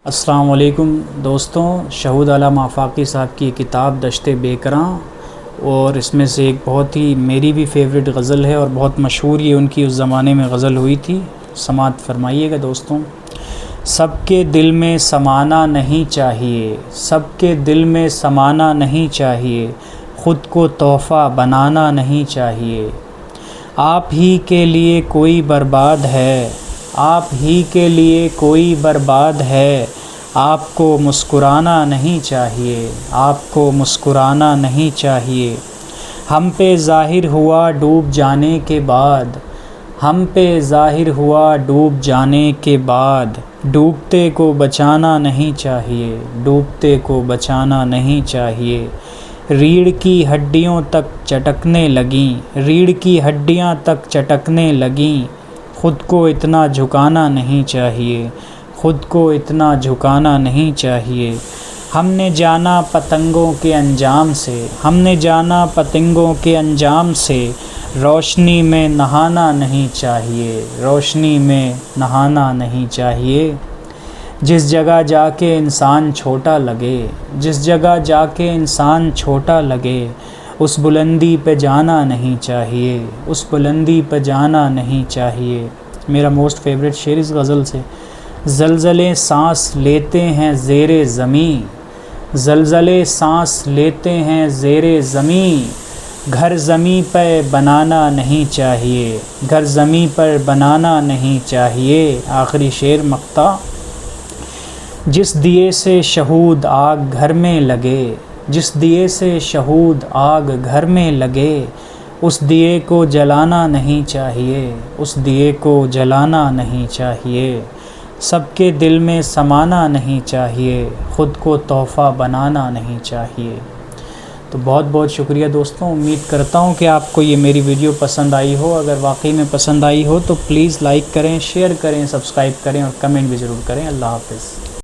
السلام علیکم دوستوں، شہود علامہ آفاقی صاحب کی کتاب دشت بے کراں، اور اس میں سے ایک بہت ہی میری بھی فیوریٹ غزل ہے اور بہت مشہور یہ ان کی اس زمانے میں غزل ہوئی تھی۔ سماعت فرمائیے گا دوستوں۔ سب کے دل میں سمانا نہیں چاہیے، سب کے دل میں سمانا نہیں چاہیے، خود کو تحفہ بنانا نہیں چاہیے۔ آپ ہی کے لیے کوئی برباد ہے، آپ ہی کے لیے کوئی برباد ہے، آپ کو مسکرانا نہیں چاہیے، آپ کو مسکرانا نہیں چاہیے۔ ہم پہ ظاہر ہوا ڈوب جانے کے بعد، ہم پہ ظاہر ہوا ڈوب جانے کے بعد، ڈوبتے کو بچانا نہیں چاہیے، ڈوبتے کو بچانا نہیں چاہیے۔ ریڑھ کی ہڈیوں تک چٹکنے لگیں، ریڑھ کی ہڈیاں تک چٹکنے لگیں، خود کو اتنا جھکانا نہیں چاہیے، خود کو اتنا جھکانا نہیں چاہیے۔ ہم نے جانا پتنگوں کے انجام سے، ہم نے جانا پتنگوں کے انجام سے، روشنی میں نہانا نہیں چاہیے، روشنی میں نہانا نہیں چاہیے۔ جس جگہ جا کے انسان چھوٹا لگے، جس جگہ جا کے انسان چھوٹا لگے، اس بلندی پہ جانا نہیں چاہیے، اس بلندی پہ جانا نہیں چاہیے۔ میرا موسٹ فیوریٹ شعر اس غزل سے: زلزلے سانس لیتے ہیں زیر زمین، زلزلے سانس لیتے ہیں زیر زمین، گھر زمیں پہ بنانا نہیں چاہیے، گھر زمیں پر بنانا نہیں چاہیے۔ آخری شعر مقطع: جس دیے سے شہود آگ گھر میں لگے، جس دیے سے شہود آگ گھر میں لگے، اس دیے کو جلانا نہیں چاہیے، اس دیے کو جلانا نہیں چاہیے۔ سب کے دل میں سمانا نہیں چاہیے، خود کو تحفہ بنانا نہیں چاہیے۔ تو بہت بہت شکریہ دوستوں، امید کرتا ہوں کہ آپ کو یہ میری ویڈیو پسند آئی ہو۔ اگر واقعی میں پسند آئی ہو تو پلیز لائک کریں، شیئر کریں، سبسکرائب کریں اور کمنٹ بھی ضرور کریں۔ اللہ حافظ۔